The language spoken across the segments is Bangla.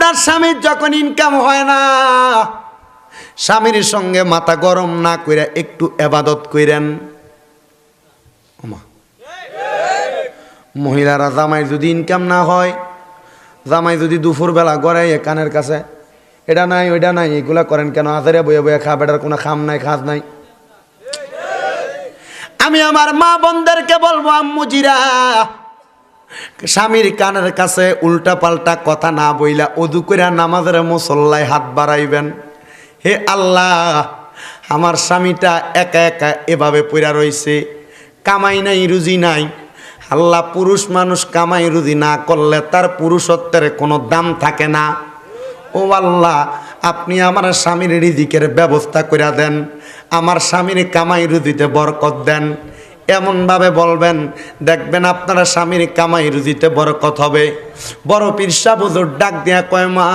আপনার স্বামীর যখন ইনকাম হয় না, স্বামীর সঙ্গে মাথা গরম না কইরা একটু ইবাদত কইরেন। মহিলারা জামাই যদি ইনকাম না হয়, জামাই যদি দুপুরবেলা গড়াই কানের কাছে এটা নাই ওইটা নাই এগুলা করেন কেন, আজারে বয়ে বয়ে খা, বেটার কোনো খাম নাই খাজ নাই। আমি আমার মা বোনদেরকে বলবো, আম্মুজিরা স্বামীর কানের কাছে উল্টা পাল্টা কথা না বইলা ওযু কইরা নামাজের মুসল্লায় হাত বাড়াইবেন। হে আল্লাহ, আমার স্বামীটা একা একা এভাবে পইরা রইছে, কামাই নাই রুজি নাই। আল্লাহ, পুরুষ মানুষ কামাই রুজি না করলে তার পুরুষত্বের কোনো দাম থাকে না। ও আল্লাহ, আপনি আমার স্বামীর রিজিকের ব্যবস্থা করে দেন, আমার স্বামীর কামাই রুজিতে বরকত দেন। এমনভাবে বলবেন, দেখবেন আপনারা স্বামীর কামাই রুজিতে বরকত হবে। বড় পীর সাহেব হুজুর ডাক দিয়া কয়, মা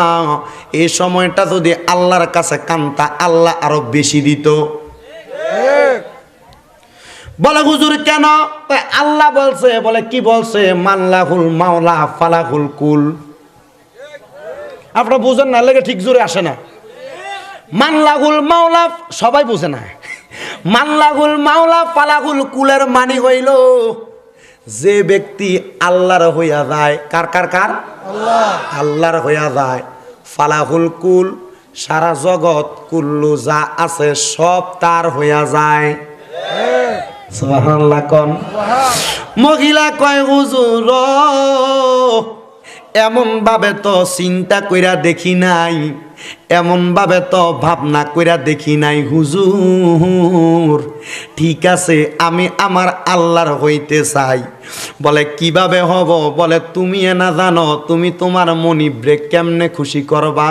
এই সময়টা যদি আল্লাহর কাছে কান্তা, আল্লাহ আরো বেশি দিত। বলে হুজুর কেন? আল্লাহ বলছে। বলে কি বলছে? মাল্লাহুল মাওলা ফালাহুল কুল। আপনারা বুঝেন না, লেগে ঠিক জোরে আসে না। মাল্লাহুল মাওলা সবাই বুঝে না। মাল্লাহুল মাওলা ফালাহুল কুলের মানে হইল যে ব্যক্তি আল্লাহর হইয়া যায়। কার কার কার? আল্লাহ। আল্লাহর হইয়া যায়। ফালাহুল কুল, সারা জগৎ কুল্লু যা আছে সব তার হইয়া যায়। সুবহানাল্লাহ কোন। মহিলা কয়, হুজুর এমন ভাবে তো চিন্তা কইরা দেখি নাই, এমন ভাবে তো ভাবনা কইরা দেখি নাই হুজুর। ঠিক আছে, আমি আমার আল্লাহর হইতে চাই। বলে কিভাবে হব? বলে তুমি না জানো তুমি তোমার মনিবরে কেমনে খুশি করবা?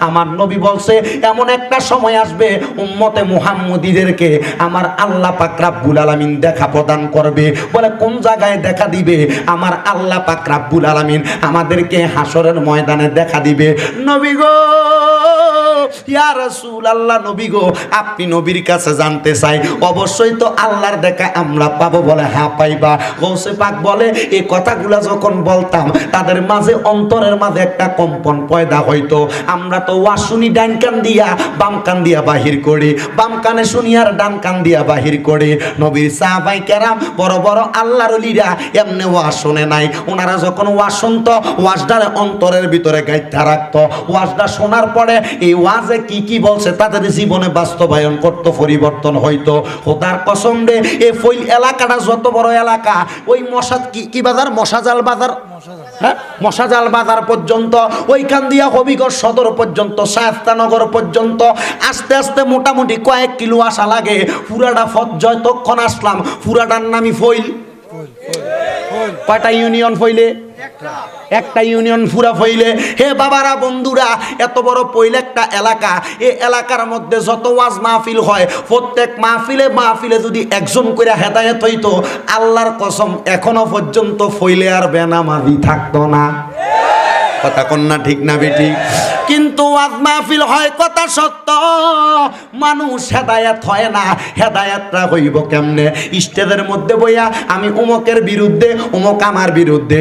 আমার নবী বলছে এমন একটা সময় আসবে উম্মতে মুহাম্মদীদেরকে আমার আল্লাহ পাক রব্বুল আলামিন দেখা প্রদান করবে। বলে কোন জায়গায় দেখা দিবে? আমার আল্লাহ পাক রব্বুল আলামিন আমাদেরকে হাসরের ময়দানে দেখা দিবে। নবী গো, ইয়া রাসূলুল্লাহ, নবী গো আপনি নবীর কাছে জানতে চাই, অবশ্যই তো আল্লাহর দেখা আমরা পাবো। বলে হ্যাঁ পাইবা। গৌসে পাক বলে এই কথাগুলা যখন বলতাম তাদের মাঝে অন্তরের মাঝে একটা কম্পন পয়দা হইতো। আমরা তো ওয়াজ শুনি ডান কান দিয়া বাম কান দিয়া বাহির করি, বাম কানে শুনি আর ডান কান দিয়া বাহির করি। নবীর সাহাবায়ে কেরাম বড় বড় আল্লাহর ওলিরা এমনি ওয়াজ শুনে নাই। ওনারা যখন ওয়াজ শুনতো ওয়াজটার অন্তরের ভিতরে গাইথা রাখতো। ওয়াজটা শোনার পরে এই ওয়াজে কি কি বলছে তাদের জীবনে বাস্তবায়ন করতো, পরিবর্তন হইতো। খোদার কসম রে, এই ফইল এলাকাটা যত বড় এলাকা, ওই মশা কি বাজার, মশাজাল বাজার, হ্যাঁ মশাজাল বাজার পর্যন্ত, ওইখান দিয়া হবিগঞ্জ সদর পর্যন্ত, শায়েস্তানগর পর্যন্ত আস্তে আস্তে মোটামুটি কয়েক কিলো আসা লাগে। পুরাটা ফজ্জয় তখন আসলাম, পুরাটার নামই ফইল। কয়টা ইউনিয়ন ফইলে? একটা ইউনিয়ন পুরা ফইলে। হে বাবারা, বন্ধুরা, এত বড় পইল একটা এলাকা। এই এলাকার মধ্যে যত ওয়াজ মাহফিল হয়, প্রত্যেক মাহফিলে যদি একজন করে হেদায়েত হইতো, আল্লাহর কসম এখনো পর্যন্ত ফইলে আর বেনামাজি থাকতো না। কথা কন্যা ঠিক না বেটি? কিন্তু ওয়াজ মাহফিল হয় কথা সত্য, মানুষ হেদায়েত হয় না। হেদায়েতটা হইব কেমনে? স্টেজের মধ্যে বইয়া আমি উমকের বিরুদ্ধে, উমক আমার বিরুদ্ধে,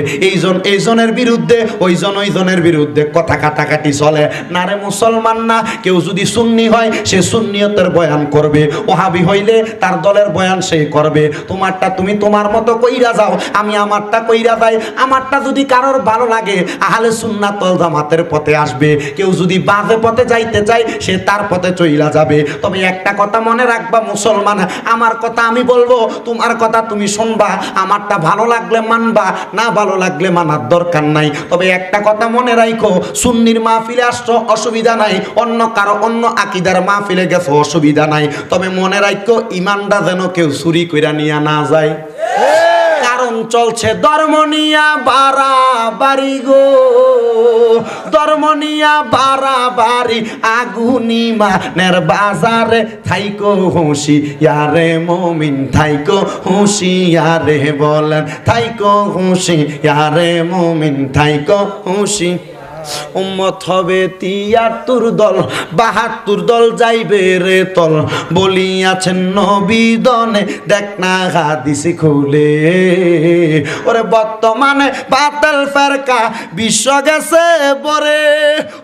এইজনের বিরুদ্ধে, ওইজনের বিরুদ্ধে কথা কাটাকাটি চলে না রে। মুসলমান না, কেউ যদি সুন্নি হয় সে সুন্নিয়তের বয়ান করবে, ওহাবি হইলে তার দলের বয়ান সে করবে। তোমারটা তুমি তোমার মতো কইরা যাও, আমি আমারটা কইরা যাই। আমারটা যদি কারোর ভালো লাগে আহলে সুন্নাত ওয়াল জামাতের পথে আসবে, কেউ যদি বাজে পথে যাইতে চায় সে তার পথে চইলা যাবে। তবে একটা কথা মনে রাখবা মুসলমান, আমার কথা আমি বলবো, তোমার কথা তুমি শুনবা, আমারটা ভালো লাগলে মানবা, না ভালো লাগলে মানার দরকার নাই। তবে একটা কথা মনে রাখো, সুন্নির মাহফিলে আসছো অসুবিধা নাই, অন্য কারো অন্য আকীদার মাহফিলে গেছো অসুবিধা নাই। তবে মনে রাখো ইমানটা যেন কেউ চুরি কইরা নিয়া না যায়। কারণ চলছে ধর্ম নিয়া বাড়াবাড়ি গো, ধর্ম নিয়া বাড়াবাড়ি, আগুনি মানের বাজারে থাইকো হুঁশিয়ারে মুমিন, থাইকো হুঁশিয়ারে বলেন, থাইকো হুঁশিয়ারে মুমিন, থাইকো হুঁশি। উম্মত হবে ৭৩ দল, ৭২ দল যাইবে রে তল, বলিয়াছেন নবী দনে, দেখ না হাদিস খুলে। ওরে বর্তমানে বাতিল ফেরকা বিশ্ব গেছে বরে,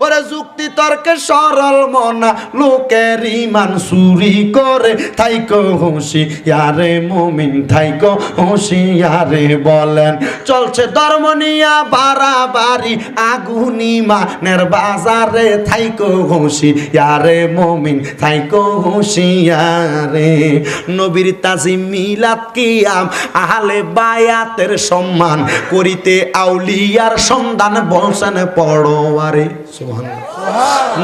ওরে যুক্তি তর্কে সরল মনা লোকের ইমান চুরি করে, থাইকো হুঁশিয়ারে মুমিন থাইকো হুঁশিয়ারে। বলেন চলছে ধর্ম নিয়া বাড়াবাড়ি, আগুনি মানের বাজারে, থাইকো হুঁশিয়ারে মুমিন থাইকো হুঁশিয়ারে। নবীর তাজিম মিলাদ কিয়াম আহলে বায়াতের সম্মান করিতে আউলিয়ার সন্ধান, বলছেন পড়োয়ারে সুবহানাল্লাহ।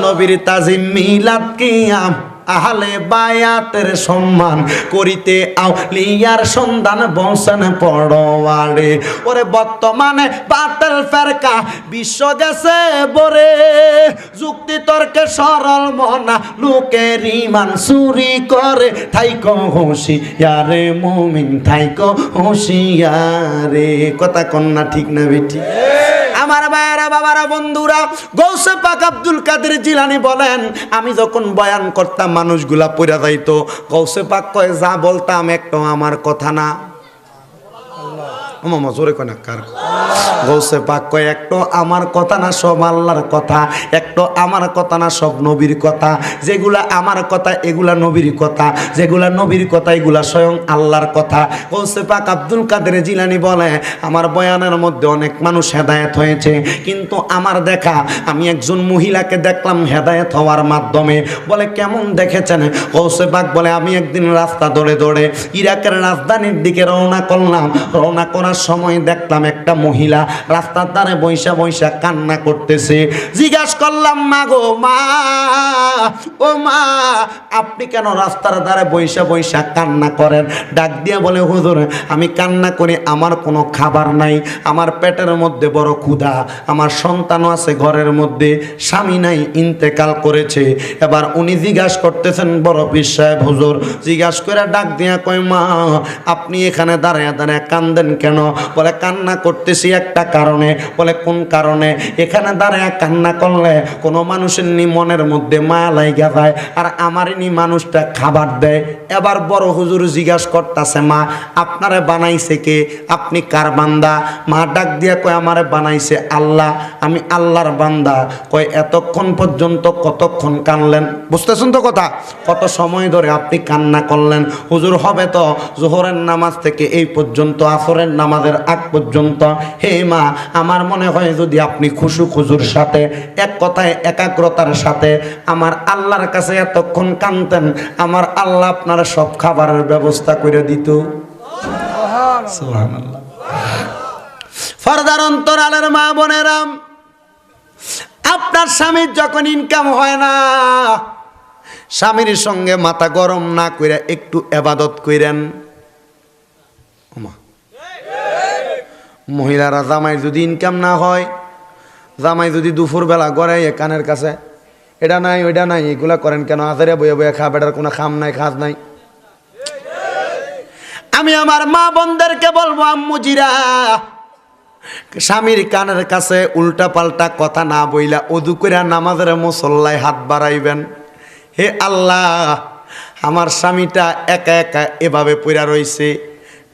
নবীর তাজিম মিলাদ কিয়াম আহলে বায়াতের সম্মান করিতে আউলিয়ার সন্ধান, বলছেন পড়োয়ারে। ওরে বর্তমানে বাতিল ফেরকা বিশ্ব গেছে বরে, যুক্তি তর্কে সরল মনা লোকের ইমান চুরি করে, থাইকো হুঁশিয়ারে মুমিন থাইকো হুঁশিয়ারে। কথা কন্যা ঠিক না বেটি? আমার ভাইয়েরা, বাবারা, বন্ধুরা, গৌসে পাক আব্দুল কাদের জিলানী বলেন, আমি যখন বয়ান করতাম মানুষগুলা পড়া যাইতো, গৌসে পাক কয় যা বলতাম একটা আমার কথা না। মামা জোরে কয় না কার? গৌসে পাক কয় একটু আমার কথা না, সব আল্লাহর কথা। একটু আমার কথা না, সব নবীর কথা। যেগুলা আমার কথা এগুলা নবীর কথা, যেগুলা নবীর কথা এগুলা স্বয়ং আল্লাহর কথা। গৌসে পাক আব্দুল কাদের জিলানী বলে, আমার বয়ানের মধ্যে অনেক মানুষ হেদায়েত হয়েছে, কিন্তু আমার দেখা আমি একজন মহিলাকে দেখলাম হেদায়েত হওয়ার মাধ্যমে। বলে কেমন দেখেছেন? গৌসে পাক বলে, আমি একদিন রাস্তা ধরে ধরে ইরাকের রাজধানীর দিকে রওনা করলাম। রওনা করার সময় দেখলাম একটা মহিলা রাস্তার ধারে বৈশা বৈশা কান্না করতেছে। জিজ্ঞাসা করলাম, মা গো মা, ও মা, আপনি কেন রাস্তার ধারে বৈশা বৈশা কান্না করেন? ডাক দিয়ে বলে, হুজুর আমি কান্না করি, আমার কোনো খাবার নাই, আমার পেটের মধ্যে বড় ক্ষুধা, আমার সন্তানও আছে ঘরের মধ্যে, স্বামী নাই, ইন্তেকাল করেছে। এবার উনি জিজ্ঞাসা করতেছেন, বড় পীর সাহেব হুজুর, জিজ্ঞাসা করে ডাক দিয়া কয়, মা আপনি এখানে দাঁড়ায় দাঁড়ায় কান্দেন কেন? বলে কান্না করতেছি একটা কারণে। বলে কোন কারণে? এখানে দাঁড়ায় কান্না করলে কোনো মানুষের নি মনের মধ্যে মায়া লাইগা যায়, আর আমারই নি মানুষটা খাবার দেয়। এবার বড় হুজুর জিজ্ঞাসা করতেছে, মা আপনারে বানাইছে কে? আপনি কার বান্দা? মা ডাক দিয়া কয়, আমারে বানাইছে আল্লাহ, আমি আল্লাহর বান্দা। কয় এতক্ষণ পর্যন্ত কতক্ষণ কানলেন? বুঝতেছেন তো কথা? কত সময় ধরে আপনি কান্না করলেন? হুজুর হবে তো জোহরের নামাজ থেকে এই পর্যন্ত, আসরের নামাজের আগ পর্যন্ত। হে মা, আমার মনে হয় যদি আপনি খুশু খুজুর সাথে, এক কথায় একাগ্রতার সাথে আমার আল্লাহর কাছে এতক্ষণ কানতেন, আমার আল্লাহ আপনার সব খাবারের ব্যবস্থা করে দিত। সুবহানাল্লাহ। ফরদার অন্তরালের মা বোনেরা, আপনার স্বামীর যখন ইনকাম হয় না, স্বামীর সঙ্গে মাথা গরম না কইরা একটু ইবাদত কইরেন। মহিলারা, জামাই যদি ইনকাম না হয়, জামাই যদি দুপুরবেলা গড়াই কানের কাছে এটা নাই ওইটা নাই এগুলা করেন কেন? আজারে বয়ে বয়ে খা, বেটার কোনো খাম নাই, খাজ নাই। আমি আমার মা বোনদেরকে বলবো, আম্মুজিরা, স্বামীর কানের কাছে উল্টা পাল্টা কথা না বইলা ওযু কইরা নামাজের মুসল্লায় হাত বাড়াইবেন। হে আল্লাহ, আমার স্বামীটা একা একা এভাবে পইরা রইছে,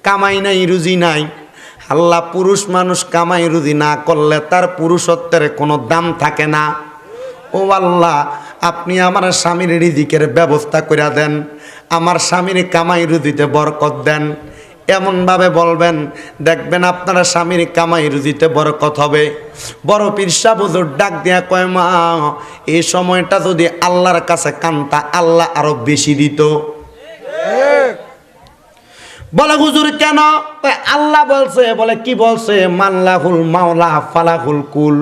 কামাই নাই, রুজি নাই। আল্লাহ, পুরুষ মানুষ কামাই রুজি না করলে তার পুরুষত্বের কোনো দাম থাকে না। ও আল্লাহ, আপনি আমার স্বামীর রিজিকের ব্যবস্থা করে দেন, আমার স্বামীর কামাই রুজিতে বরকত দেন। এমনভাবে বলবেন, দেখবেন আপনারা স্বামীর কামাই রুজিতে বরকত হবে। বড় পীর সাহেব হুজুর ডাক দিয়া কয়, মা এই সময়টা যদি আল্লাহর কাছে কান্তা, আল্লাহ আরো বেশি দিত। বলে হুজুর কেন? আল্লাহ বলছে। বলে কি বলছে? মাল্লাহুল মাওলা ফালাহুল কুল।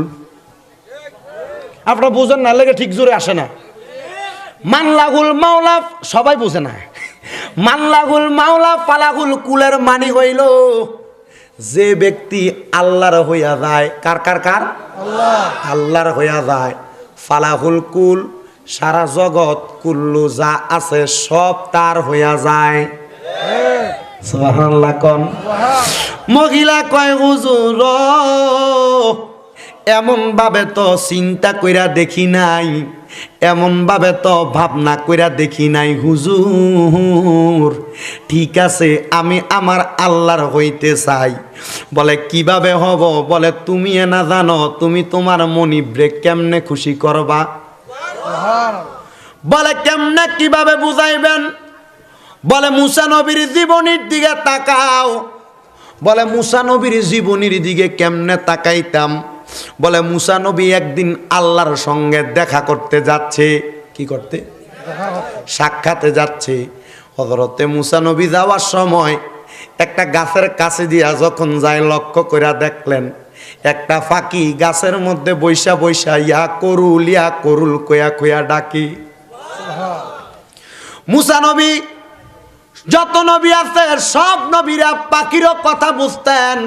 আপনারা বুঝেন না, লেগে ঠিক জোরে আসে না। মাল্লাহুল মাওলা সবাই বুঝে না। মাল্লাহুল মাওলা ফালাহুল কুলের মানি হইল যে ব্যক্তি আল্লাহর হইয়া যায়। কার কার কার? আল্লাহ। আল্লাহর হইয়া যায়। ফালাহুল কুল, সারা জগৎ কুল্লু যা আছে সব তার হইয়া যায়। সুবহানাল্লাহ কোন? মহিলা কয়, হুজুর এমন ভাবে তো চিন্তা কইরা দেখি নাই, এমন ভাবে তো ভাবনা কইরা দেখি নাই হুজুর। ঠিক আছে, আমি আমার আল্লাহর হইতে চাই। বলে কিভাবে হব? বলে তুমি না জানো তুমি তোমার মনিবরে কেমনে খুশি করবা? বলে কেমনে, কিভাবে বুঝাইবেন? বলে মুসা নবীর জীবনীর দিকে তাকাও। বলে মুসা নবীর জীবনীর দিকে কেমনে তাকাইতাম? বলে মুসা নবী একদিন আল্লাহর সঙ্গে দেখা করতে যাচ্ছে। কি করতে? সাক্ষাতে যাচ্ছে। হযরতে মুসা নবী যাওয়ার সময় একটা গাছের কাছে দিয়া যখন যায়, লক্ষ্য করে দেখলেন একটা ফাঁকি গাছের মধ্যে বৈশা বৈশা ইয়া করুল কয়া কয়া ডাকি। মুসা নবী, যত নবী আছে সব নবীরা পাখিরও কথা বুঝতেন,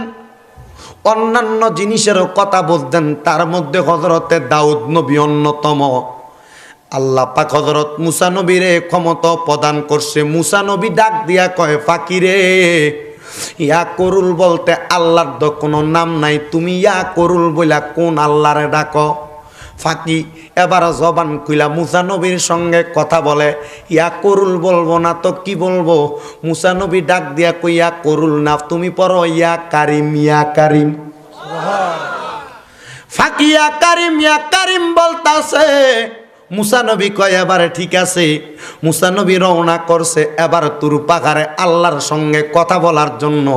অন্যান্য জিনিসেরও কথা বুঝতেন। তার মধ্যে হযরতে দাউদ নবী অন্যতম। আল্লাহ পাক হযরত মুসা নবীরে ক্ষমতা প্রদান করছে। মুসা নবী ডাক দিয়া কয়, ফাকিরে, ইয়া করুল বলতে আল্লাহর তো কোনো নাম নাই, তুমি ইয়া করুল বইলা কোন আল্লাহরে ডাকো? ফাঁকি এবার জবান খুইলা মুসা নবীর সঙ্গে কথা বলে। ইয়া করুল বলবো না তো কি বলবো? মুসা নবী ডাক দিয়া কই, ইয়া করুল না, তুমি পড়ো ইয়া কারিম, ইয়া কারিম। ফাঁকি ইয়া কারিম বলতাছে। মুসা নবী কয় এবারে ঠিক আছে। মুসা নবী রওনা করছে এবার তুর পাহাড়ে আল্লাহর সঙ্গে কথা বলার জন্য।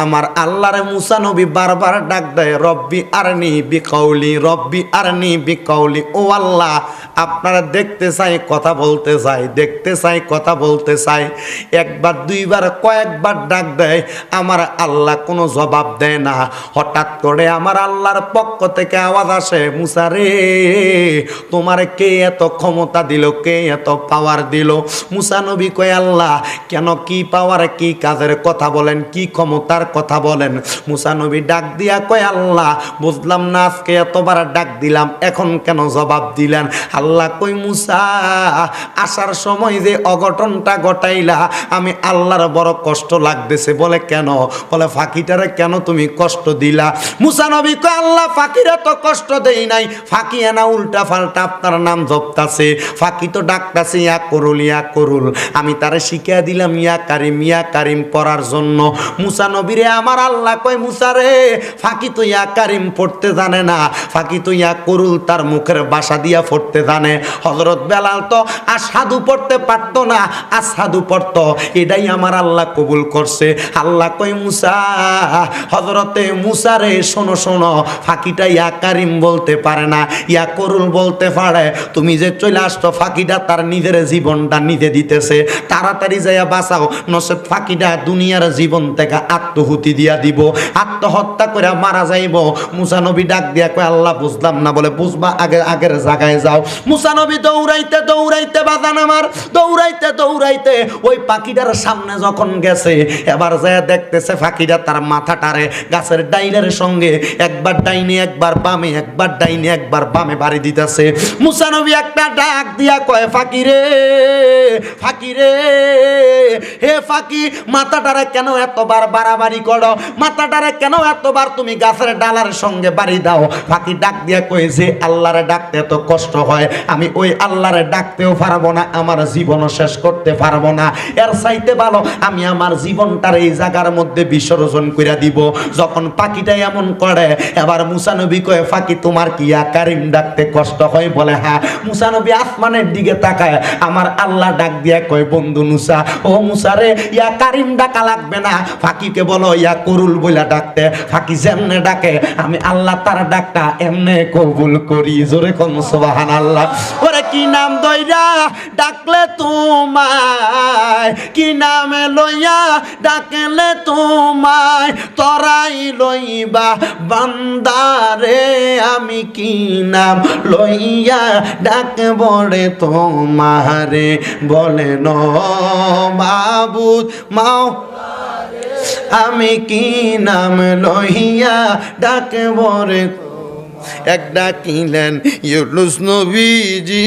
আমার আল্লাহরে মুসা নবী বারবার ডাক দেয়, রব্বি আরনি বিকাউলি, রব্বি আরনি বিকাউলি। ও আল্লাহ, আপনারা দেখতে চাই, কথা বলতে চাই, দেখতে চাই, কথা বলতে চাই। একবার দুইবার কয়েকবার ডাক দেয়, আমার আল্লাহ কোনো জবাব দেয় না। হঠাৎ করে আমার আল্লাহর পক্ষ থেকে আওয়াজ আসে, মুসা রে, তোমার কে এত ক্ষমতা দিল, কে এত পাওয়ার দিল? মুসা নবী কয়, আল্লাহ কেন, কি পাওয়ার, কি কাজের কথা বলেন, কি ক্ষমতার কথা বলেন? মুসা নবী ডাক দিয়া কয়, আল্লাহ বুঝলাম না, আজকে এতবার ডাক দিলাম, এখন কেন জবাব দিলেন? আল্লাহ কই, মুসা আসার সময় যে অঘটনটা ঘটাইলা, আমি আল্লাহর বড় কষ্ট লাগতেছে। বলে কেন? বলে ফাঁকিটারে কেন তুমি কষ্ট দিলা? মুসা নবী কয়, আল্লাহ ফাঁকিরা তো কষ্ট দেই নাই, ফাঁকি এনা উল্টা ফাল্টা আপনার নাম জপতাছে, ফাঁকি তো ডাকতাছে ইয়া করুল, ইয়া করুল। আমি তারে শিখিয়ে দিলাম ইয়া কারিম পড়ার জন্য। মুসা নবীরে আমার আল্লাহ কয়, মুসা রে, ফাঁকি তো ইয়া কারিম পড়তে জানে না, ফাঁকি তো ইয়া করুল তার মুখের বাসা দিয়া পড়তে জানে। হযরত বেলাল তো আসাদু পড়তে পারতো না, আসাদু পড়তো, এটাই আমার আল্লাহ কবুল করছে। আল্লাহ কয়, মুসা, হযরতে মুসা রে, শোনো শোনো, ফাঁকিটা ইয়া কারিম বলতে পারে না, ইয়া করুল বলতে পারে। তুমি যে চলে আসতো, ফাঁকিটা তার নিজের জীবনটা নিজে দিতেছে, তাড়াতাড়ি যাইয়া বাঁচাও, নচেত ফাঁকিটা দুনিয়ার জীবন থেকে আত্মহুতি দিয়া দিব, আত্মহত্যা করে মারা যাইব। মুসা নবী ডাক দিয়া কয়, আল্লাহ বুঝলাম না। বলে বুঝবা, আগের জায়গায় যাও। মুসা নবী দৌড়াইতে দৌড়াইতে, বাজান আমার, দৌড়াইতে দৌড়াইতে ওই পাখিটার সামনে যখন গেছে, এবার যায় দেখতেছে ফাঁকিটা তার মাথাটারে গাছের ডাইলের সঙ্গে একবার ডাইনে একবার বামে, একবার ডাইনে একবার বামে বাড়ি দিতেছে। মুসা নবী একটা ডাক দিয়া কয়, ফাঁকিরে, ফাঁকিরে, হে ফাঁকি, মাথাটারে কেন এতবার বাড়াবাড়ি করো? মাথাটারে কেন এতবার তুমি গাছের ডালার সঙ্গে বাড়ি দাও? ফাঁকি ডাক দিয়া কয়, যে আল্লাহরে ডাকতে এত কষ্ট হয়, আমি ওই আল্লাহরে ডাকতেও পারবো না, আমার জীবনও শেষ করতে পারবো না। এর চাইতে ভালো আমি আমার জীবনটার এই জায়গার মধ্যে বিসর্জন করে দিব। যখন পাখিটা এমন করে, এবার মুসা নবী কয়, ফাঁকি তোমার কি ইয়া কারিম ডাকতে কষ্ট হয়? বলে হ্যাঁ। মুসা নবী আসমানের দিকে তাকায়, আমার আল্লাহ ডাক দিয়া কয়, বন্ধু মুসা, ও মুসা রে, ইয়া কারিম ডাকা লাগবে না, ফাঁকিকে বলো ইয়া করুল বইলা ডাকতে। ফাঁকি যেমনে ডাকে, আমি আল্লাহ তার ডাকটা এমনে কবুল করি। জোরে কোন সুবহানাল্লাহ। ওরে কি নাম দইরা ডাকলে তোমায়, কি নামে লইয়া ডাকলে তোমায়, তরাই লইবা বান্দারে, আমি কি নাম লইয়া ডাকব রে তোমারে? বলে ন মাবুদ মাও, আমি কি নাম লইয়া ডাকব রে? এক ডাকিলেন ইউনুস নবীজি,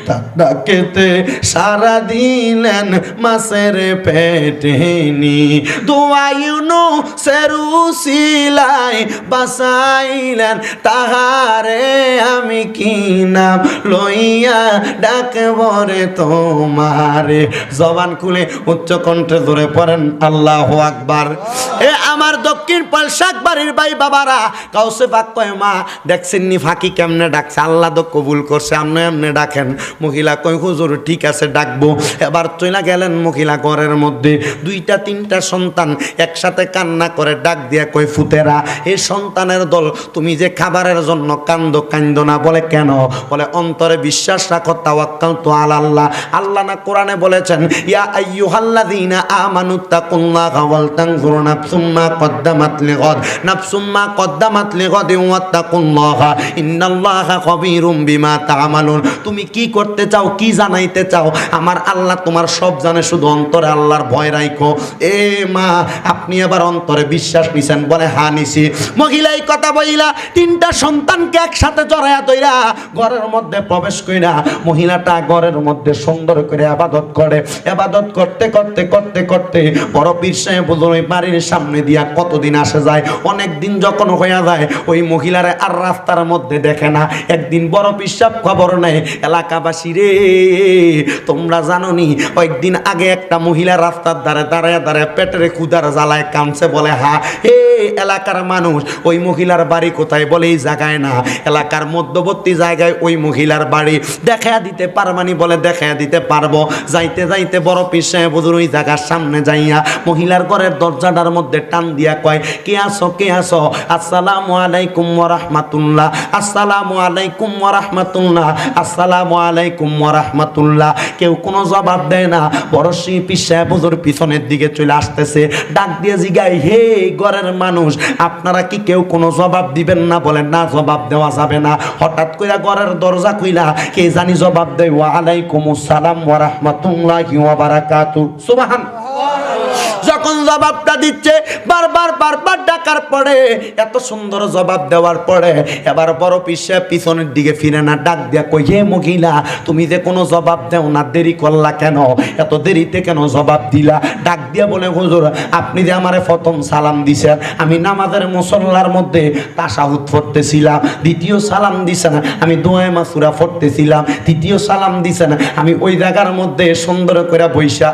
তার ডাকেতে সারা দিলেন মাছের পেটে নি। দোয়া ইউনুসের উসিলায় বাঁচাইলেন তাহারে, আমি কি নাম লইয়া ডাকব রে তোমারে। জবান খুলে উচ্চ কণ্ঠে ধরে পড়েন আল্লাহু আকবার। এ আমার দক্ষিণ পলশাক বাড়ির ভাই বাবারা, কাউসে পাক কয় মা দেখছেন নি ফাঁকি কেমনে ডাকছে, আল্লাহ তো কবুল করছে, আপনি এমনি ডাকেন। মহিলা কয় হুজুর ঠিক আছে ডাকবো। এবার চলে গেলেন মহিলা ঘরের মধ্যে, দুইটা তিনটা সন্তান একসাথে কান্না করে ডাক দিয়া কয় ফুতেরা, এই সন্তানের দল তুমি যে খাবারের জন্য কান্দো না। বলে কেন? বলে অন্তরে বিশ্বাস রাখো, তাওয়াক্কালতু আলাল্লাহ। আল্লাহ না কোরআনে বলেছেন ইয়া আইয়ুহাল্লাযীনা আমানুত্তাকুল্লাহা ওয়াল তানজুর নাফসুম মা কদ্দামাত লিগাদ, নাফসুম মা কদ্দামাত লিগাদিন ওয়াত্তাকুল্লাহা ইন্নাল্লাহা খাবীরুম বিমা তা'মালুন। তুমি কি করতে চাও, কি জানাইতে চাও, আমার আল্লাহ তোমার সব জানে, শুধু অন্তরে আল্লাহর ভয় রাখো। এ মা আপনি আবার অন্তরে বিশ্বাস নিছেন? বলে হ্যাঁ নিছি। মহিলা এই কথা বইলা তিনটা সন্তানকে একসাথে জড়ায়া দইরা ঘরের মধ্যে প্রবেশ কইরা মহিলাটা ঘরের মধ্যে সুন্দর করে ইবাদত করে। ইবাদত করতে করতে করতে করতে বড় পীর সাহেব হুজুর ওই বাড়ির সামনে দিয়া কতদিন আসে যায়, অনেক দিন যখন হইয়া যায় ওই মহিলারে আর রাস্তার মধ্যে দেখে না। একদিন বড় পীর সাহেব খবর নেয়, এলাকাবাসী রে তোমরা জানো নি কয়েকদিন আগে একটা মহিলা রাস্তার ধারে দাঁড়ায় দাঁড়ায় পেটের ক্ষুধার জ্বালায় কাঁদছে। বলে হ্যাঁ। হে এলাকার মানুষ, ওই মহিলার বাড়ি কোথায়? বলে এই জায়গায় না, এলাকার মধ্যবর্তী জায়গায় ওই মহিলার বাড়ি। দেখা দিতে পারবানি? বলে দেখা দিতে পারবো। যাইতে যাইতে বড় পীর সাহেব হুজুর ওই জায়গার সামনে যাইয়া মহিলার ঘরের দরজাটার মধ্যে টান দিয়া কয় কে আসো কে আসো, আসসালামু আলাইকুম ওয়া রাহমাতুল্লাহ, আসসালামু আলাইকুম ওয়া রাহমাতুল্লাহ, আসসালামু আলাইকুম ওয়া রাহমাতুল্লাহ। কেউ কোনো জবাব দেয় না। বড় পীর সাহেব হুজুর পিছনের দিকে চলে আসতেছে, ডাক দিয়ে জিগায় হে ঘরের মানুষ আপনারা কি কেউ কোনো জবাব দিবেন না? বলেন না জবাব দেওয়া যাবে না। হঠাৎ কইরা ঘরের দরজা কইলা কে জানি জবাব দেয় ওয়া আলাইকুমুস সালাম ওয়া রাহমাতুল্লাহি ওয়া বারাকাতুহু। সুবহানাল্লাহ। যখন জবাবটা দিচ্ছে বারবার ডাকার পরে, এত সুন্দর জবাব দেওয়ার পরে এবার বড় পীর সাহেব পিছনের দিকে ফিরে না, ডাক দিয়া কই হে মহিলা তুমি যে কোনো জবাব দেও না, দেরি করলা কেন? এত দেরিতে কেন জবাব দিলা? ডাক দিয়া বলে হুজুর আপনি যে আমারে প্রথম সালাম দিছেন, আমি নামাজের মুসল্লার মধ্যে তাশাহুদ পড়তেছিলাম, দ্বিতীয় সালাম দিছেন আমি দোয়া মাসুরা পড়তেছিলাম, তৃতীয় সালাম দিছেন আমি ওই জায়গার মধ্যে সুন্দর করে বইসা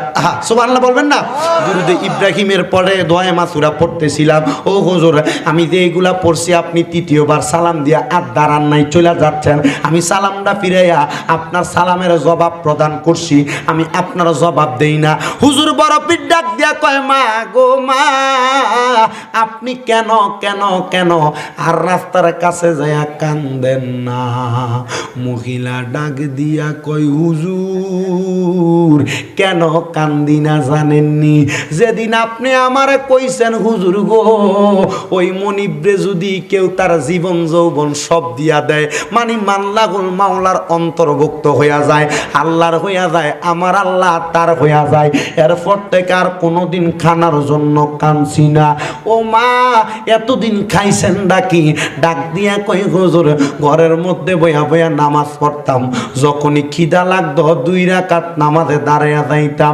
সুবহানাল্লাহ বলবেন না, দুরুদে ইব্রাহিমের পরে দোয়া মাসুরা পড়তেছিলাম। ও হুজুর আমি যে এইগুলা পড়ছি আপনি তৃতীয়বার সালাম দিয়া আর দাঁড়ান নাই, চলে যাচ্ছেন, আমি সালামটা ফিরাইয়া আপনার সালামের জবাব প্রদান করছি, আমি আপনার জবাব দেই না। হুজুর বড় পীর ডাক দিয়া কয় মা গো মা আপনি কেন কেন কেন আর রাস্তার কাছে যাইয়া কান্দেন না? মহিলা ডাক দিয়া কয় হুজুর কেন কান্দি না জানেননি? যেদিন আপনি আমারে কইছেন হুজুর গো ওই মনিবরে যদি কেউ তার জীবন যৌবন সব দিয়া দেয়, মানে মাল্লাগুল মাওলার অন্তর্ভুক্ত হইয়া যায়, আল্লাহর হইয়া যায়, আমার আল্লাহ তার হইয়া যায়, এরপর থেকে আর কোনোদিন খানার জন্য কাঁদছি না। ও মা এতদিন খাইছেন ডাকি? ডাক দিয়া কই হুজুর ঘরের মধ্যে বইয়া বইয়া নামাজ পড়তাম, যখনই খিদা লাগতো 2 রাকাত নামাজে দাঁড়াইয়া যাইতাম।